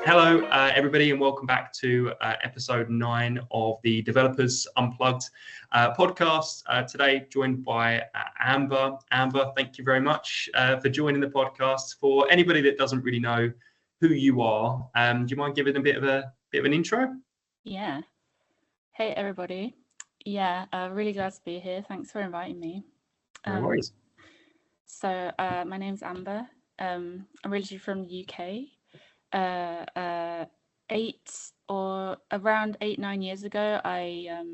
Hello, everybody, and welcome back to episode 9 of the Developers Unplugged podcast. Today, joined by Amber. Amber, thank you very much for joining the podcast. For anybody that doesn't really know who you are, do you mind giving a bit of an intro? Yeah. Hey, everybody. Yeah, really glad to be here. Thanks for inviting me. No worries. So, my name's Amber. I'm originally from the UK. Around 8-9 years ago, I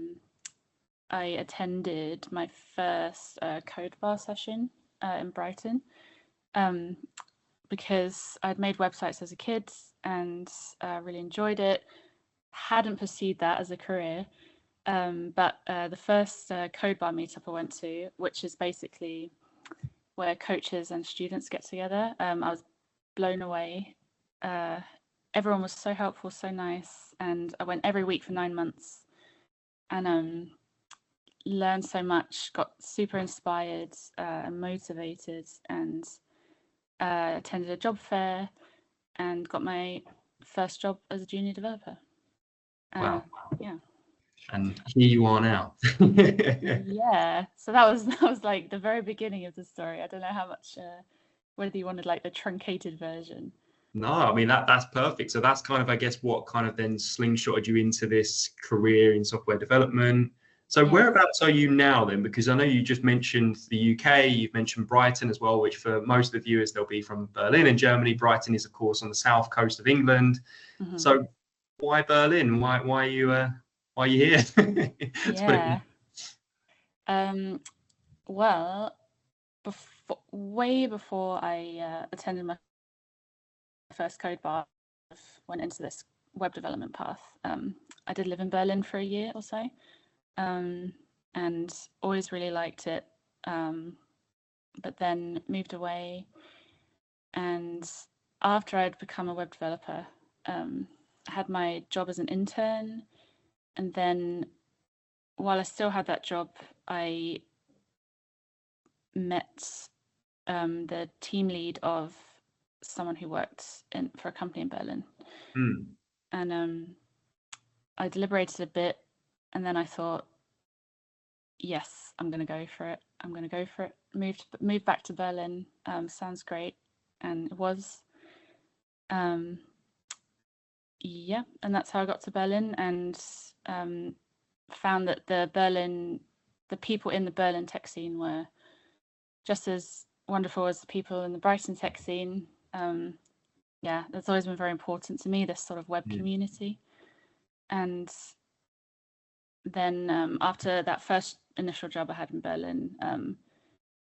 attended my first Codebar session in Brighton because I'd made websites as a kid and really enjoyed it. Hadn't pursued that as a career, but the first Codebar meetup I went to, which is basically where coaches and students get together, I was blown away. Everyone was so helpful, so nice, and I went every week for 9 months and learned so much, got super inspired and motivated, and attended a job fair and got my first job as a junior developer. Wow. Yeah. And here you are now. Yeah. So that was like the very beginning of the story. I don't know how much, whether you wanted like the truncated version. No, I mean that's perfect. So that's kind of, I guess, what kind of then slingshotted you into this career in software development. So Yes. Whereabouts are you now then? Because I know you just mentioned the UK, you've mentioned Brighton as well, which for most of the viewers, they'll be from Berlin and Germany. Brighton is, of course, on the south coast of England. Mm-hmm. So why Berlin? Why are you here? Yeah. Well, way before I attended my first Codebar, went into this web development path. I did live in Berlin for a year or so, and always really liked it. But then moved away, and after I'd become a web developer, I had my job as an intern, and then while I still had that job, I met the team lead of someone who worked for a company in Berlin. And I deliberated a bit, and then I thought, yes, I'm going to go for it. Moved back to Berlin. Sounds great. And it was. Yeah, and that's how I got to Berlin, and found that the people in the Berlin tech scene were just as wonderful as the people in the Brighton tech scene. Yeah, that's always been very important to me, this sort of web community. And then after that first initial job I had in Berlin,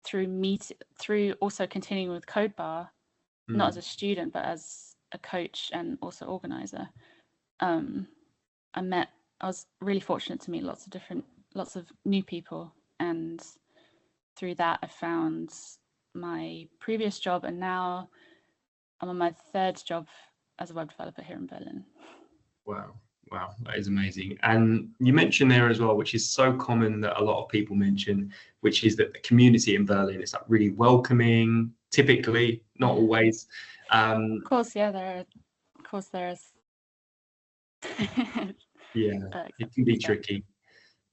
through also continuing with Codebar, not as a student but as a coach and also organizer, I was really fortunate to meet lots of new people, and through that I found my previous job, and now I'm on my third job as a web developer here in Berlin. Wow, that is amazing. And you mentioned there as well, which is so common that a lot of people mention, which is that the community in Berlin is like really welcoming, typically, not always. Of course, yeah, there is. Yeah, it can be tricky.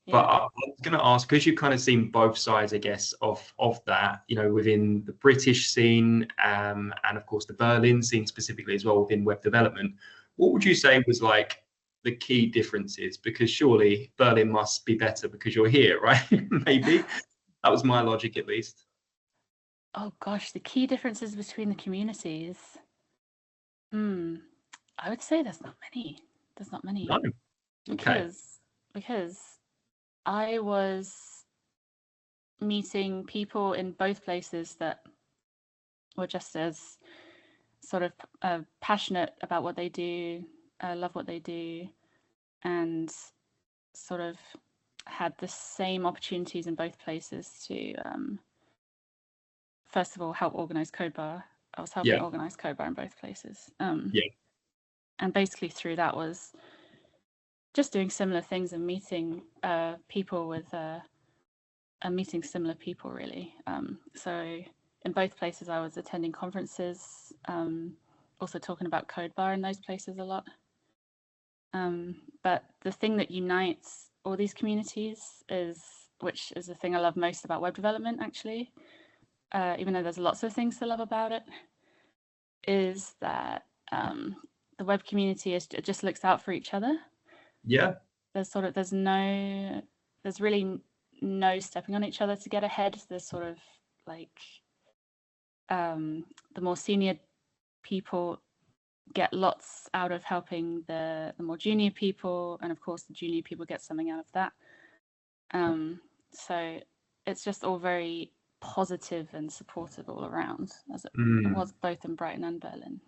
Yeah. But I was going to ask, because you've kind of seen both sides, I guess, of that, within the British scene, and of course the Berlin scene specifically as well within web development. What would you say was like the key differences? Because surely Berlin must be better because you're here, right? Maybe. That was my logic, at least. Oh gosh, the key differences between the communities. I would say there's not many. No. Okay. Because I was meeting people in both places that were just as sort of passionate about what they do, love what they do, and sort of had the same opportunities in both places to, first of all, help organize Codebar. I was helping organize Codebar in both places. And basically through that was just doing similar things and meeting people with meeting similar people, really. So in both places I was attending conferences, also talking about Codebar in those places a lot. But the thing that unites all these communities which is the thing I love most about web development, actually, even though there's lots of things to love about it, is that the web community just looks out for each other. Yeah. There's really no stepping on each other to get ahead. There's sort of like the more senior people get lots out of helping the more junior people, and of course the junior people get something out of that. So it's just all very positive and supportive all around, as it was both in Brighton and Berlin.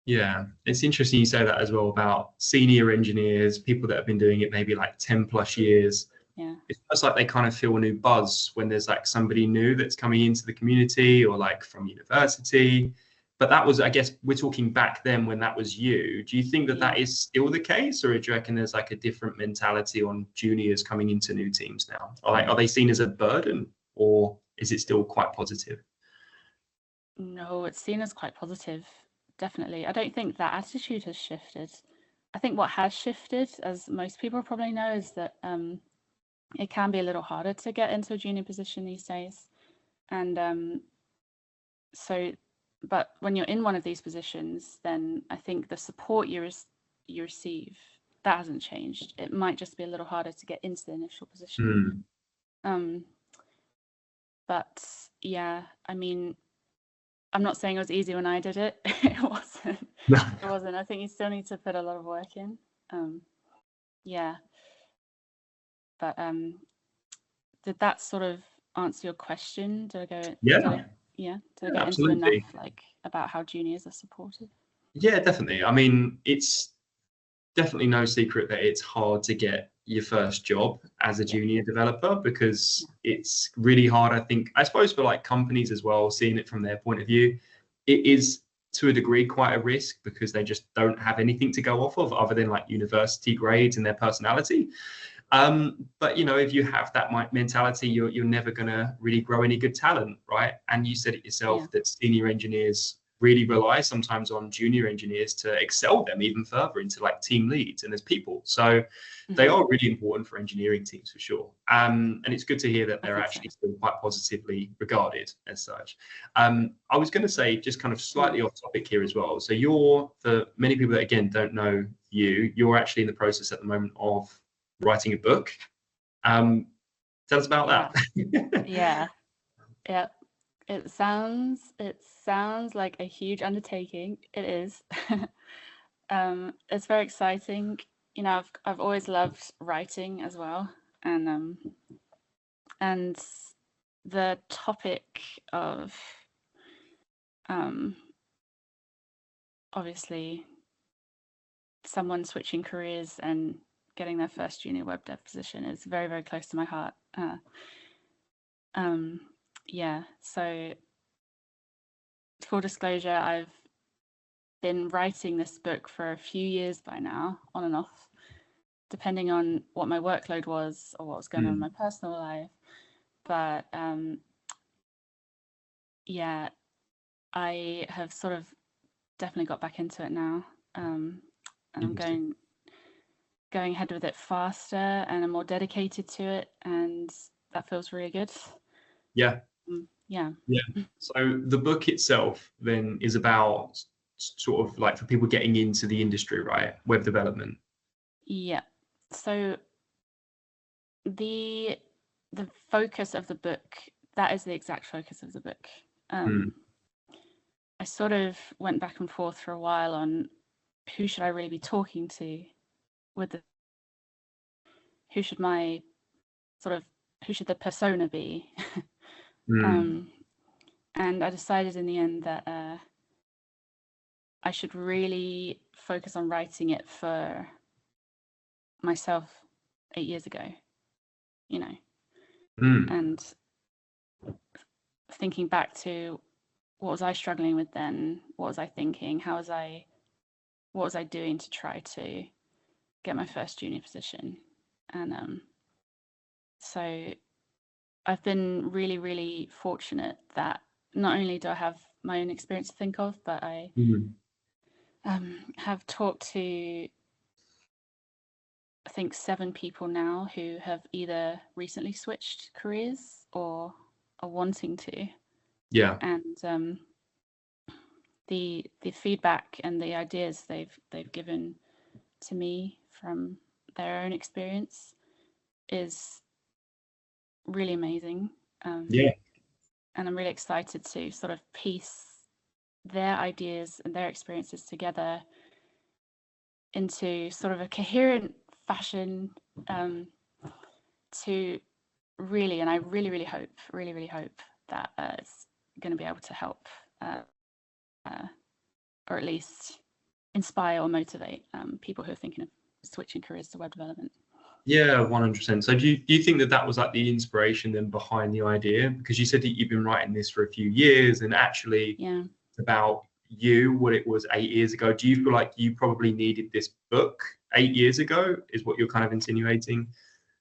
Yeah, it's interesting you say that as well about senior engineers, people that have been doing it maybe like 10 plus years. Yeah, it's almost like they kind of feel a new buzz when there's like somebody new that's coming into the community or like from university. But that was, I guess, we're talking back then when that was you. Do you think that that is still the case, or do you reckon there's like a different mentality on juniors coming into new teams now? Are they seen as a burden, or is it still quite positive? No, it's seen as quite positive, definitely. I don't think that attitude has shifted. I think what has shifted, as most people probably know, is that it can be a little harder to get into a junior position these days. And but when you're in one of these positions, then I think the support you receive, that hasn't changed. It might just be a little harder to get into the initial position. But yeah, I mean, I'm not saying it was easy when I did it. It wasn't. It wasn't. I think you still need to put a lot of work in. Yeah. But did that sort of answer your question? Did I go? Yeah. Did I get into enough like about how juniors are supported? Yeah, definitely. I mean, it's definitely no secret that it's hard to get your first job as a junior developer, because it's really hard, I suppose for like companies as well, seeing it from their point of view. It is to a degree quite a risk because they just don't have anything to go off of other than like university grades and their personality. But you know, if you have that mentality, you're never going to really grow any good talent, right? And you said it yourself that senior engineers really rely sometimes on junior engineers to excel them even further into like team leads and as people. So they are really important for engineering teams for sure. And it's good to hear that they're actually still quite positively regarded as such. I was going to say, just kind of slightly off topic here as well. So for many people that again don't know you're actually in the process at the moment of writing a book. Tell us about that. Yeah. It sounds like a huge undertaking. It is. It's very exciting. You know, I've always loved writing as well, and the topic of obviously someone switching careers and getting their first junior web dev position is very, very close to my heart. So full disclosure, I've been writing this book for a few years by now, on and off, depending on what my workload was or what was going on in my personal life. But I have sort of definitely got back into it now, and I'm going ahead with it faster, and I'm more dedicated to it, and that feels really good. Yeah. So the book itself then is about sort of like for people getting into the industry, right? Web development. Yeah. So the focus of the book, that is the exact focus of the book. I sort of went back and forth for a while on who should I really be talking to who should the persona be? And I decided in the end that I should really focus on writing it for myself 8 years ago, you know, and thinking back to what was I struggling with then? What was I thinking? What was I doing to try to get my first junior position? And so I've been really, really fortunate that not only do I have my own experience to think of, but I have talked to, I think, 7 people now who have either recently switched careers or are wanting to. Yeah. And the feedback and the ideas they've given to me from their own experience is really amazing. Yeah. And I'm really excited to sort of piece their ideas and their experiences together into sort of a coherent fashion, to really, and I really hope that it's going to be able to help, or at least inspire or motivate people who are thinking of switching careers to web development. Yeah, 100%. So do you think that was like the inspiration then behind the idea? Because you said that you've been writing this for a few years, and actually it's about you, what it was 8 years ago. Do you feel like you probably needed this book 8 years ago, is what you're kind of insinuating?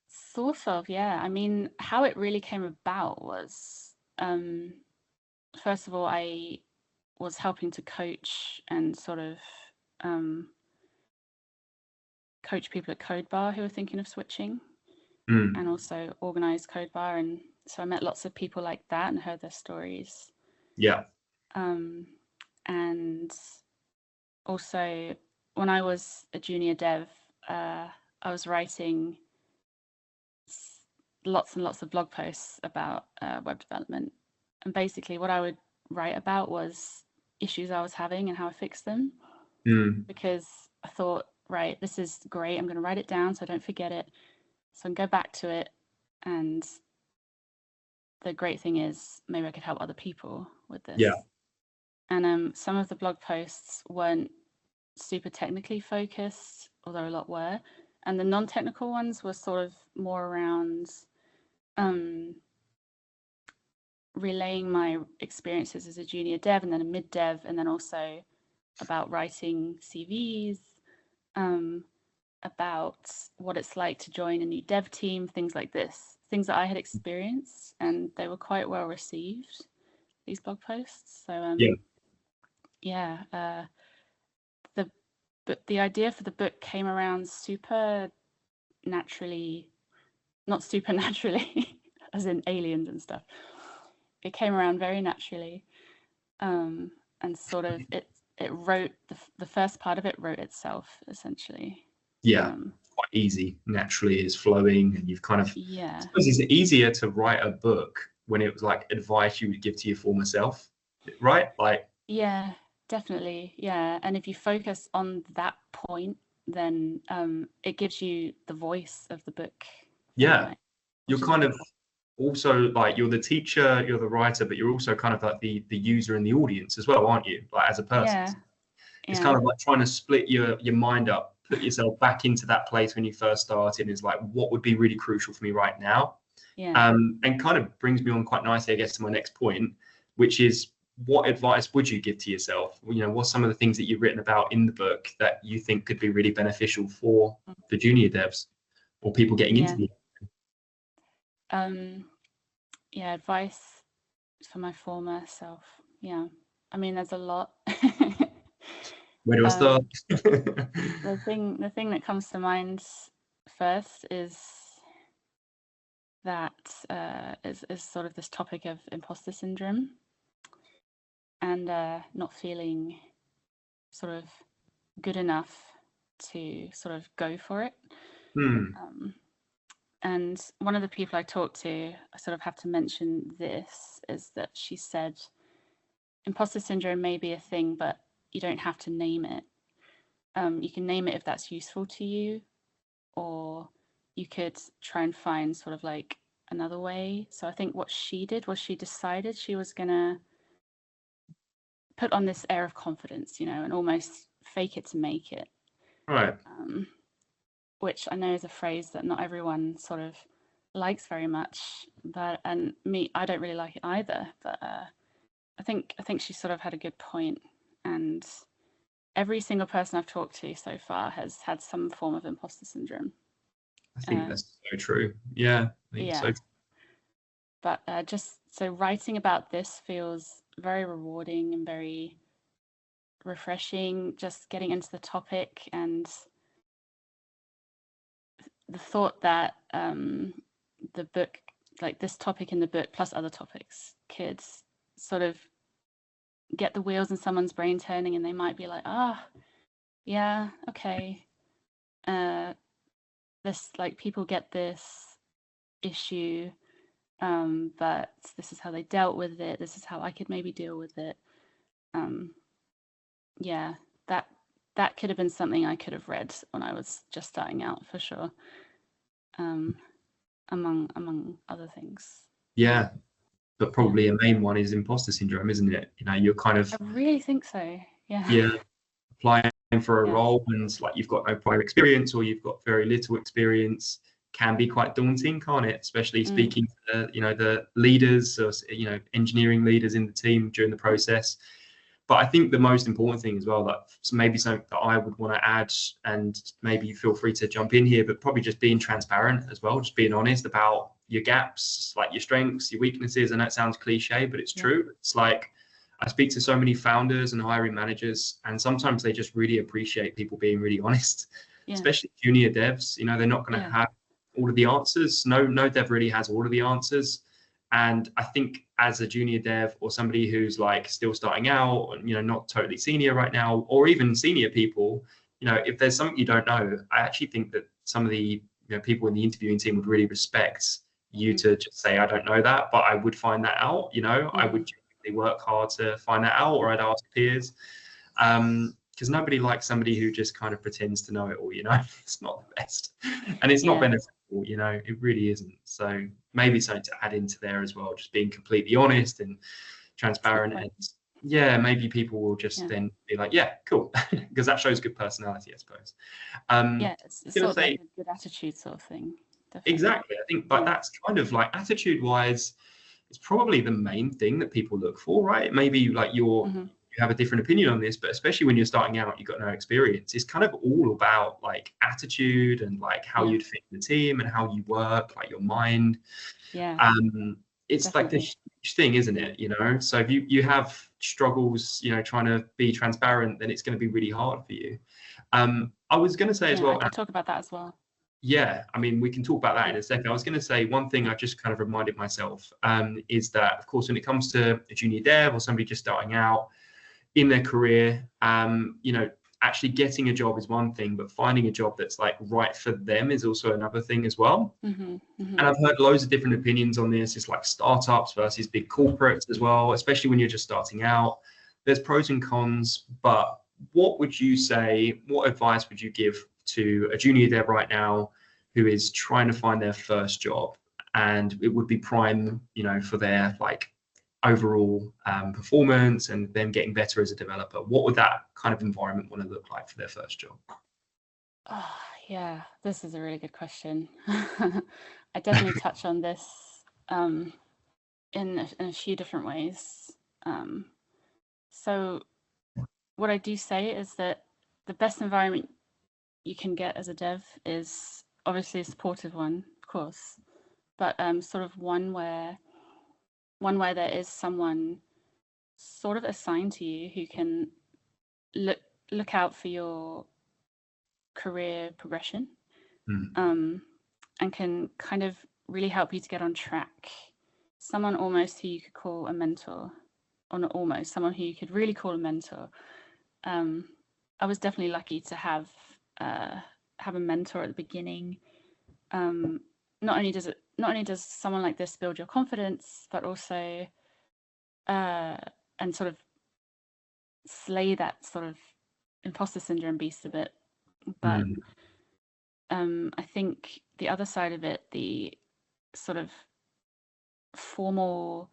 Sort of, yeah. I mean, how it really came about was, first of all, I was helping to coach and sort of coach people at Codebar who were thinking of switching, and also organize Codebar. And so I met lots of people like that and heard their stories. Yeah. And also, when I was a junior dev, I was writing lots and lots of blog posts about web development. And basically what I would write about was issues I was having and how I fixed them. Because I thought, right, this is great. I'm going to write it down so I don't forget it. So I can go back to it. And the great thing is maybe I could help other people with this. Yeah. And some of the blog posts weren't super technically focused, although a lot were. And the non-technical ones were sort of more around relaying my experiences as a junior dev and then a mid dev, and then also about writing CVs, about what it's like to join a new dev team, things like this, things that I had experienced, and they were quite well received, these blog posts. So the idea for the book came around super naturally, not supernaturally as in aliens and stuff. It came around very naturally, and sort of it wrote, the first part of it wrote itself essentially. Quite easy, naturally is flowing, and you've kind of, I suppose it's easier to write a book when it was like advice you would give to your former self, right? Like, yeah, definitely, yeah. And if you focus on that point, then it gives you the voice of the book. Yeah, you're kind of also like, you're the teacher, you're the writer, but you're also kind of like the user and the audience as well, aren't you? Like, as a person, it's kind of like trying to split your mind up, put yourself back into that place when you first started. Is like, what would be really crucial for me right now? And kind of brings me on quite nicely, I guess, to my next point, which is, what advice would you give to yourself? You know, what's some of the things that you've written about in the book that you think could be really beneficial for the junior devs or people getting into the advice for my former self. I mean, there's a lot. Where do I start? The thing that comes to mind first is that is sort of this topic of imposter syndrome, and not feeling sort of good enough to sort of go for it. And one of the people I talked to, I sort of have to mention this, is that she said, imposter syndrome may be a thing, but you don't have to name it. You can name it if that's useful to you, or you could try and find sort of like another way. So I think what she did was she decided she was gonna put on this air of confidence, you know, and almost fake it to make it. Right. Which I know is a phrase that not everyone sort of likes very much, and me, I don't really like it either. But I think she sort of had a good point, and every single person I've talked to so far has had some form of imposter syndrome. I think that's so true. Yeah. So. But just so writing about this feels very rewarding and very refreshing, just getting into the topic, and the thought that the book, like this topic in the book plus other topics, could sort of get the wheels in someone's brain turning, and they might be like, yeah, okay, this, like, people get this issue, but this is how they dealt with it, this is how I could maybe deal with it. Yeah, that could have been something I could have read when I was just starting out, for sure, among other things. Yeah, but probably a main one is imposter syndrome, isn't it? You know, you're kind of, I really think so. yeah, applying for a role, and like you've got no prior experience or you've got very little experience, can be quite daunting, can't it? Especially speaking to the leaders, or engineering leaders in the team during the process. But I think the most important thing as well, that maybe something that I would want to add, and maybe feel free to jump in here, but probably just being transparent as well, just being honest about your gaps, like your strengths, your weaknesses. I know it sounds cliche, but it's true. It's like, I speak to so many founders and hiring managers, and sometimes they just really appreciate people being really honest, especially junior devs. You know, they're not going to have all of the answers. No dev really has all of the answers. And I think as a junior dev, or somebody who's like still starting out, and not totally senior right now, or even senior people, if there's something you don't know, I actually think that some of the people in the interviewing team would really respect you to just say, I don't know that, but I would find that out. I would genuinely work hard to find that out, or I'd ask peers. Because nobody likes somebody who just kind of pretends to know it all. It's not the best, and it's not beneficial. It really isn't. So maybe something to add into there as well, just being completely honest and transparent. And maybe people will just then be like, yeah, cool, because that shows good personality, I suppose. It's sort of like a good attitude sort of thing. Definitely. Exactly. I think, but that's kind of like, attitude wise, it's probably the main thing that people look for, right? Maybe like you have a different opinion on this, but especially when you're starting out, you've got no experience. It's kind of all about like attitude, and like how you'd fit in the team, and how you work, like your mind. It's definitely like the huge thing, isn't it? So if you have struggles, trying to be transparent, then it's going to be really hard for you. I was going to say as well, I talk about that as well. Yeah, I mean, we can talk about that in a second. I was going to say one thing I just kind of reminded myself, is that, of course, when it comes to a junior dev or somebody just starting out in their career, actually getting a job is one thing, but finding a job that's like right for them is also another thing as well. And I've heard loads of different opinions on this. It's like startups versus big corporates as well, especially when you're just starting out. There's pros and cons, but what would you say, what advice would you give to a junior dev right now who is trying to find their first job, and it would be prime, for their like overall performance and them getting better as a developer? What would that kind of environment want to look like for their first job? Yeah, this is a really good question. I definitely touch on this in a few different ways. So what I do say is that the best environment you can get as a dev is obviously a supportive one, of course, but sort of one where there is someone sort of assigned to you who can look out for your career progression, and can kind of really help you to get on track. Someone almost who you could call a mentor, or not almost, someone who you could really call a mentor. I was definitely lucky to have a mentor at the beginning. Not only does someone like this build your confidence, but also and sort of slay that sort of imposter syndrome beast a bit. But I think the other side of it, the sort of formalized,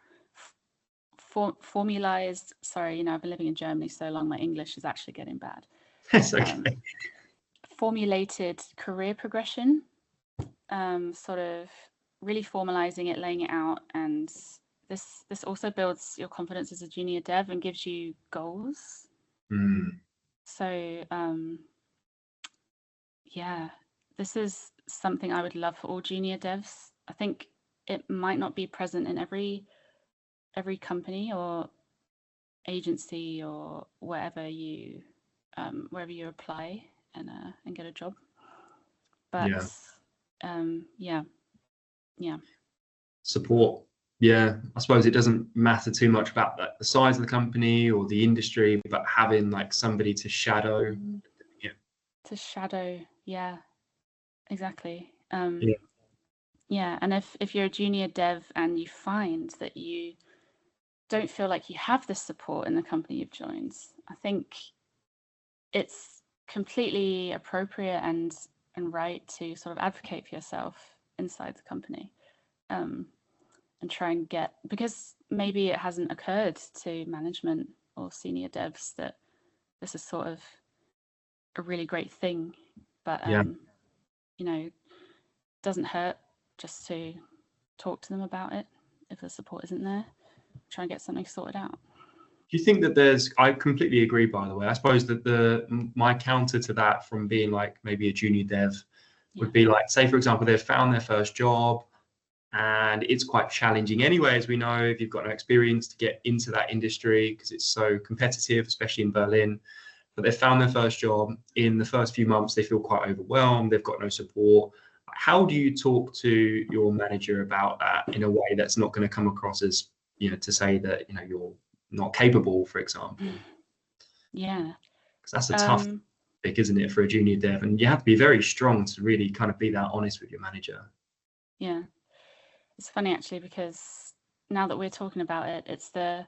sorry, I've been living in Germany so long, my English is actually getting bad. It's okay. Formulated career progression, sort of really formalizing it, laying it out, and this also builds your confidence as a junior dev and gives you goals. So this is something I would love for all junior devs. I think it might not be present in every company or agency or wherever you apply and get a job. But yeah. Support. Yeah, I suppose it doesn't matter too much about the size of the company or the industry, but having like somebody to shadow. To shadow, yeah, exactly. Yeah. Yeah, and if you're a junior dev and you find that you don't feel like you have the support in the company you've joined, I think it's completely appropriate and right to sort of advocate for yourself inside the company, and try and get, because maybe it hasn't occurred to management or senior devs that this is sort of a really great thing, but you know, it doesn't hurt just to talk to them about it if the support isn't there. Try and get something sorted out. Do you think that I completely agree, by the way. I suppose that my counter to that from being like maybe a junior dev would be like, say, for example, they've found their first job and it's quite challenging anyway, as we know, if you've got no experience to get into that industry because it's so competitive, especially in Berlin. But they've found their first job. In the first few months, they feel quite overwhelmed. They've got no support. How do you talk to your manager about that in a way that's not going to come across as, to say that, you're not capable, for example? Yeah. Because that's a tough pick, isn't it, for a junior dev? And you have to be very strong to really kind of be that honest with your manager. Yeah. It's funny, actually, because now that we're talking about it, it's the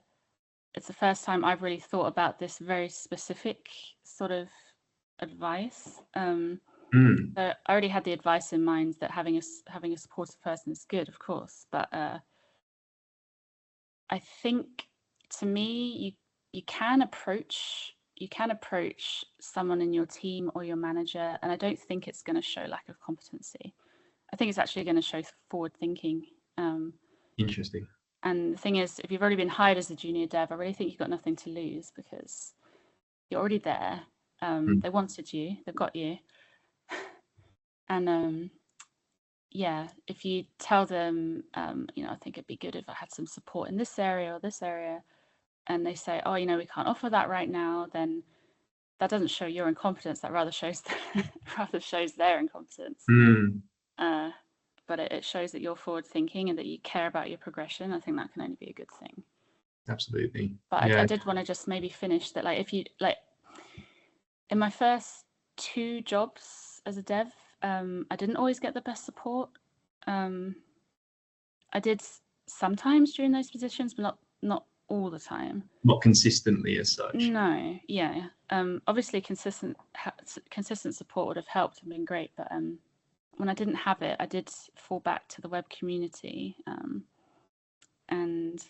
first time I've really thought about this very specific sort of advice. So I already had the advice in mind that having a supportive person is good, of course, but I think, to me, you can approach someone in your team or your manager, and I don't think it's going to show lack of competency. I think it's actually going to show forward thinking. Interesting. And the thing is, if you've already been hired as a junior dev, I really think you've got nothing to lose because you're already there. They wanted you, they've got you. And yeah, if you tell them, I think it'd be good if I had some support in this area or this area, and they say, oh, we can't offer that right now, then that doesn't show your incompetence. That rather shows their incompetence. But it shows that you're forward thinking and that you care about your progression. I think that can only be a good thing. Absolutely. But I did want to just maybe finish that, like, if you like, in my first 2 jobs as a dev, I didn't always get the best support. I did sometimes during those positions, but not all the time. Not consistently as such. No, yeah. Obviously, consistent support would have helped and been great, but when I didn't have it, I did fall back to the web community and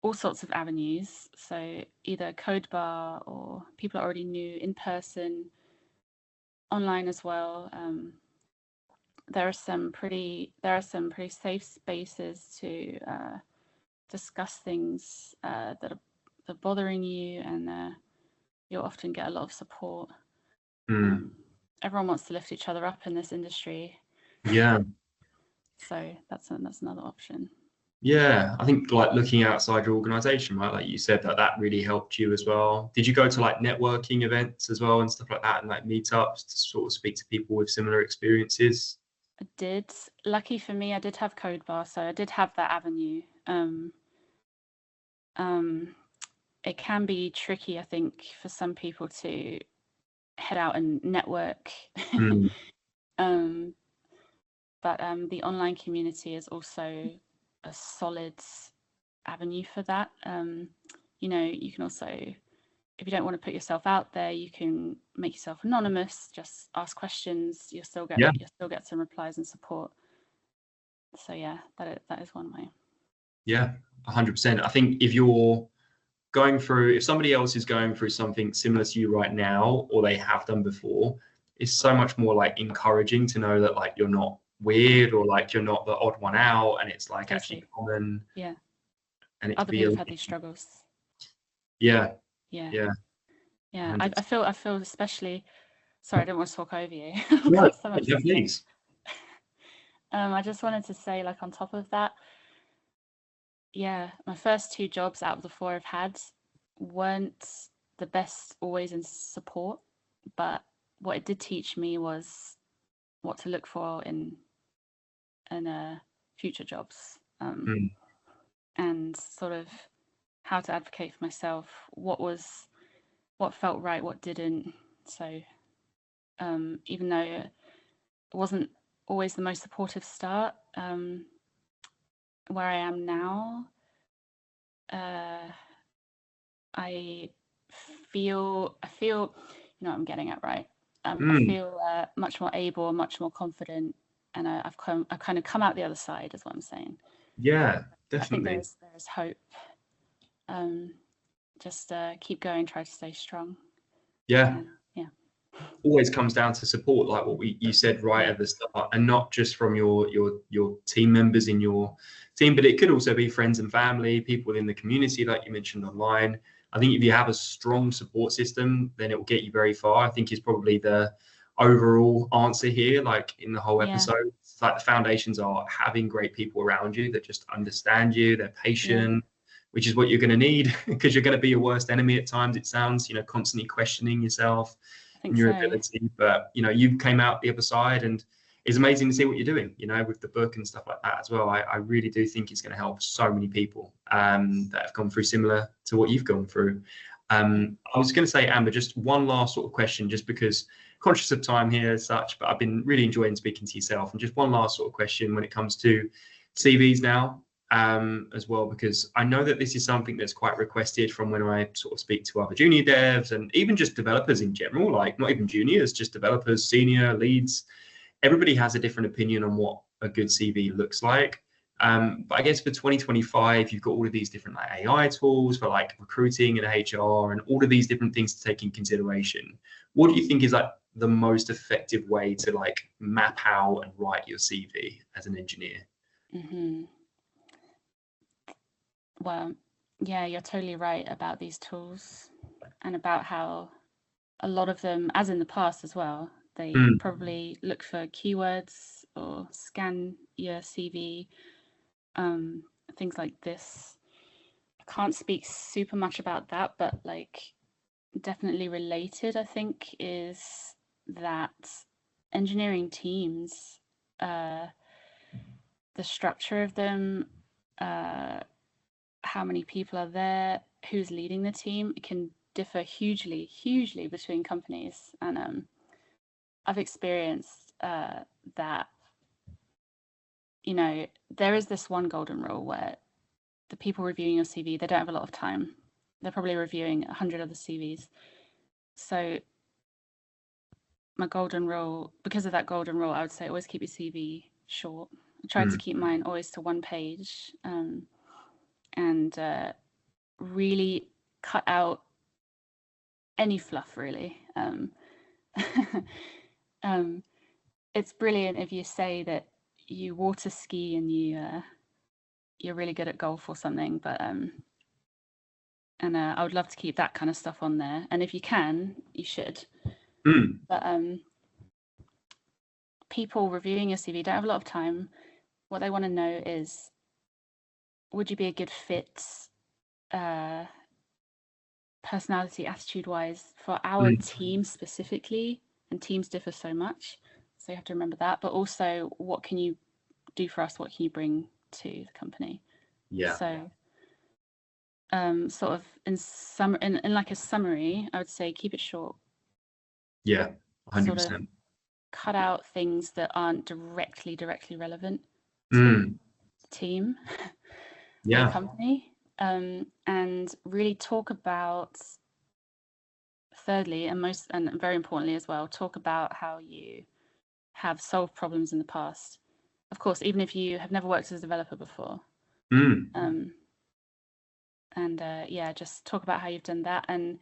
all sorts of avenues. So either Codebar or people I already knew in person, online as well. There are some pretty safe spaces to discuss things that are bothering you, and you'll often get a lot of support. Everyone wants to lift each other up in this industry. Yeah. So that's another option. Yeah, I think like looking outside your organization, right? Like you said, that really helped you as well. Did you go to like networking events as well and stuff like that, and like meetups to sort of speak to people with similar experiences? I did. Lucky for me, I did have Codebar, so I did have that avenue. It can be tricky, I think, for some people to head out and network. But the online community is also a solid avenue for that. You can also, if you don't want to put yourself out there, you can make yourself anonymous, just ask questions. You'll still get some replies and support. So yeah, that is one way. Yeah, 100%. I think if somebody else is going through something similar to you right now, or they have done before, it's so much more like encouraging to know that like you're not weird or like you're not the odd one out, and it's like actually common. Yeah. And other people have had these struggles. Yeah. I feel especially, sorry, I don't want to talk over you. No, please. I just wanted to say, like, on top of that, yeah, my first 2 jobs out of the 4 I've had, weren't the best always in support, but what it did teach me was what to look for in future jobs, and sort of how to advocate for myself, what felt right, what didn't. So even though it wasn't always the most supportive start, where I am now, I feel, I'm getting at, right? I feel much more able, much more confident, and I've kind of come out the other side, is what I'm saying. Yeah, I definitely. think there's hope. Just keep going, try to stay strong. Yeah. Yeah. Always comes down to support, like what you said right at the start, and not just from your team members in your team, but it could also be friends and family, people in the community, like you mentioned online. I think if you have a strong support system, then it will get you very far. I think is probably the overall answer here, like in the whole episode. It's like the foundations are having great people around you that just understand you, they're patient, which is what you're going to need, because you're going to be your worst enemy at times, it sounds, constantly questioning yourself and your ability. But you came out the other side, and it's amazing to see what you're doing, with the book and stuff like that as well. I really do think it's going to help so many people that have gone through similar to what you've gone through. I was going to say, Amber, just one last sort of question, just because conscious of time here as such, but I've been really enjoying speaking to yourself. And just one last sort of question when it comes to CVs now, as well, because I know that this is something that's quite requested from when I sort of speak to other junior devs and even just developers in general, like not even juniors, just developers, senior, leads. Everybody has a different opinion on what a good CV looks like. But I guess for 2025, you've got all of these different like AI tools for like recruiting and HR and all of these different things to take in consideration. What do you think is like the most effective way to like map out and write your CV as an engineer? Well, yeah, you're totally right about these tools and about how a lot of them, as in the past as well, they probably look for keywords or scan your CV, things like this. I can't speak super much about that, but like definitely related, I think, is that engineering teams, the structure of them, how many people are there, who's leading the team, it can differ hugely between companies. And I've experienced that, there is this one golden rule where the people reviewing your CV, they don't have a lot of time. They're probably reviewing 100 other CVs. So my golden rule, because of that golden rule, I would say always keep your CV short. I tried to keep mine always to one page, and really cut out any fluff, really. It's brilliant if you say that you water ski and you're really good at golf or something, but I would love to keep that kind of stuff on there. And if you can, you should. But people reviewing your CV don't have a lot of time. What they want to know is, would you be a good fit, personality, attitude-wise, for our team specifically? And teams differ so much, so you have to remember that. But also, what can you do for us? What can you bring to the company? Yeah. So, sort of in like a summary, I would say keep it short. Yeah, 100%. Sort of cut out things that aren't directly relevant to the team or the company, and really talk about, thirdly, and very importantly as well, talk about how you have solved problems in the past. Of course, even if you have never worked as a developer before. Just talk about how you've done that. And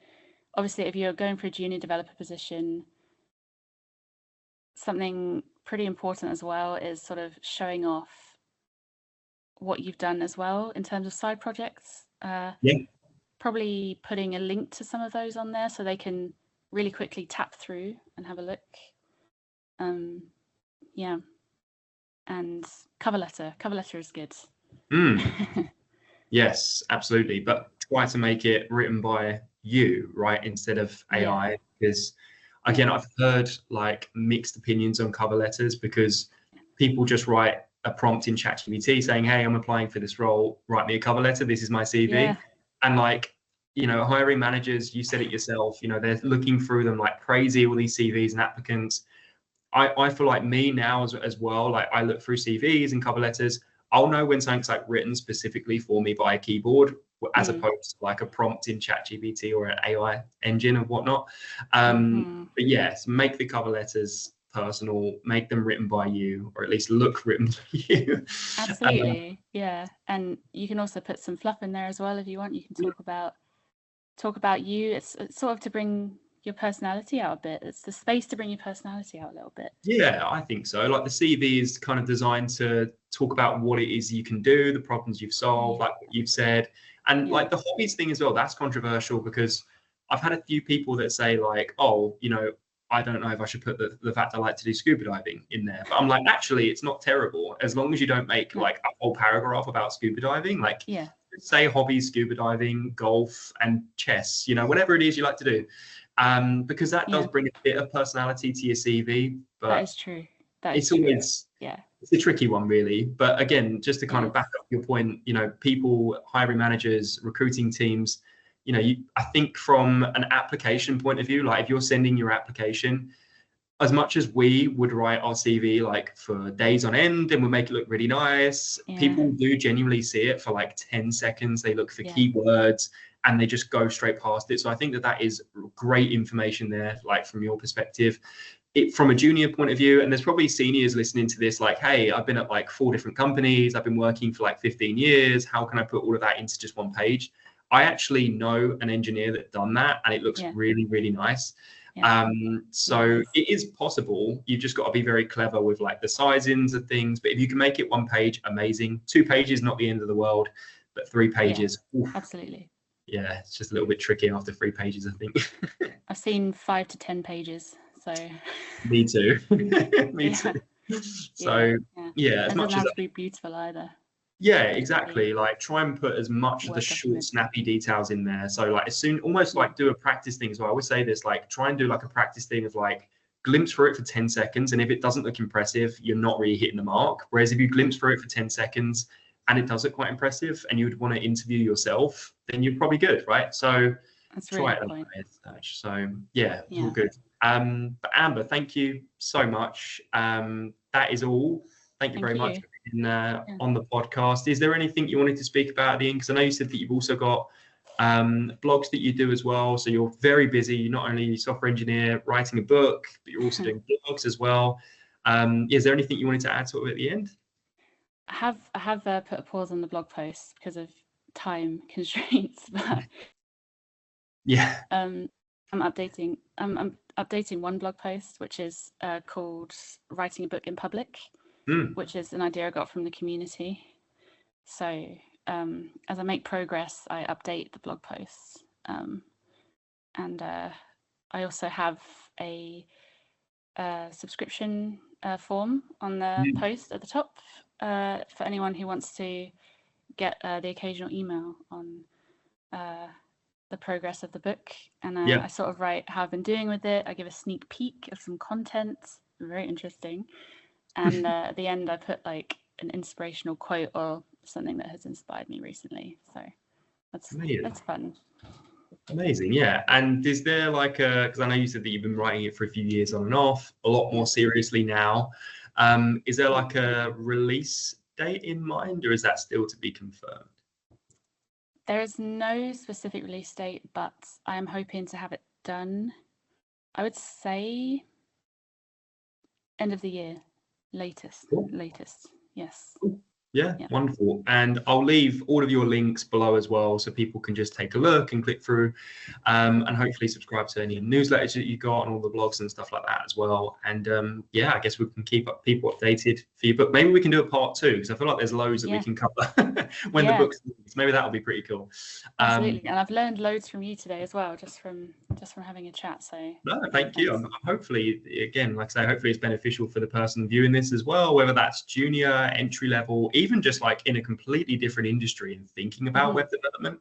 obviously, if you're going for a junior developer position, something pretty important as well is sort of showing off what you've done as well in terms of side projects. Probably putting a link to some of those on there so they can really quickly tap through and have a look. And cover letter is good. Yes, absolutely. But try to make it written by you, right, instead of AI, because again, I've heard like mixed opinions on cover letters because people just write a prompt in ChatGPT saying, hey, I'm applying for this role, write me a cover letter, this is my CV. And like, you know, hiring managers, you said it yourself, you know, they're looking through them like crazy, all these CVs and applicants. I feel like me now as well, like I look through CVs and cover letters, I'll know when something's like written specifically for me by a keyboard as opposed to like a prompt in ChatGPT or an AI engine and whatnot. But yes, make the cover letters personal, make them written by you, or at least look written by you. Absolutely. Yeah. And you can also put some fluff in there as well if you want. You can talk about you. It's sort of to bring your personality out a bit. It's the space to bring your personality out a little bit. Yeah, I think so. Like the CV is kind of designed to talk about what it is you can do, the problems you've solved, like what you've said. And like the hobbies thing as well, that's controversial because I've had a few people that say like, oh, you know, I don't know if I should put the fact I like to do scuba diving in there. But I'm like, actually, it's not terrible as long as you don't make like a whole paragraph about scuba diving. Like say hobbies, scuba diving, golf and chess, you know, whatever it is you like to do. Because that does bring a bit of personality to your CV. But that is true. It's always it's a tricky one, really. But again, just to kind of back up your point, you know, people, hiring managers, recruiting teams, you know, I think from an application point of view, like if you're sending your application, as much as we would write our CV like for days on end and we'll make it look really nice, people do genuinely see it for like 10 seconds. They look for keywords and they just go straight past it. So I think that is great information there, like from your perspective. From a junior point of view, and there's probably seniors listening to this like, hey, I've been at like 4 different companies, I've been working for like 15 years, how can I put all of that into just one page? I actually know an engineer that done that and it looks really, really nice. So it is possible. You've just got to be very clever with like the sizings of things, but if you can make it 1 page, amazing. 2 pages, not the end of the world, but 3 pages. Absolutely. Yeah, it's just a little bit tricky after 3 pages, I think. I've seen 5 to 10 pages. So me too. Me too. So as much as to be beautiful either. Yeah, exactly. Like try and put as much of the short, snappy details in there. So like as soon, almost like do a practice thing. So I always say this, like try and do like a practice thing of like glimpse through it for 10 seconds. And if it doesn't look impressive, you're not really hitting the mark. Whereas if you glimpse through it for 10 seconds and it does look quite impressive and you would want to interview yourself, then you're probably good, right? So that's try really it. So all good. But Amber, thank you so much. That is all. Thank you very much for being on the podcast. Is there anything you wanted to speak about at the end? Because I know you said that you've also got blogs that you do as well. So you're very busy. You're not only a software engineer writing a book, but you're also doing blogs as well. Is there anything you wanted to add sort of at the end? I have put a pause on the blog post because of time constraints. But I'm updating. I'm updating one blog post, which is called "Writing a Book in Public." Which is an idea I got from the community. So as I make progress, I update the blog posts. And I also have a subscription form on the post at the top for anyone who wants to get the occasional email on the progress of the book. And I sort of write how I've been doing with it. I give a sneak peek of some content. Very interesting. And at the end, I put like an inspirational quote or something that has inspired me recently. So that's fun. Amazing, yeah. And is there like because I know you said that you've been writing it for a few years on and off, a lot more seriously now. Is there like a release date in mind, or is that still to be confirmed? There is no specific release date, but I am hoping to have it done, I would say, end of the year. Latest, yes. Yeah, wonderful. And I'll leave all of your links below as well, so people can just take a look and click through, and hopefully subscribe to any newsletters that you got and all the blogs and stuff like that as well. And I guess we can keep up people updated for you. But maybe we can do a part 2 because I feel like there's loads that we can cover when the book's released. Maybe that'll be pretty cool. Absolutely, and I've learned loads from you today as well, just from having a chat. So thank you. Hopefully, again, like I say, hopefully it's beneficial for the person viewing this as well, whether that's junior, entry level, even just like in a completely different industry and thinking about web development,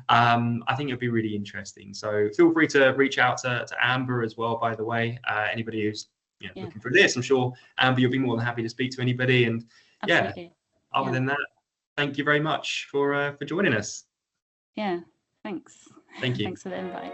I think it'd be really interesting. So feel free to reach out to Amber as well, by the way. Anybody who's looking for this, I'm sure Amber, you'll be more than happy to speak to anybody. And Absolutely. other than that, thank you very much for joining us. Yeah, thanks. Thank you. Thanks for the invite.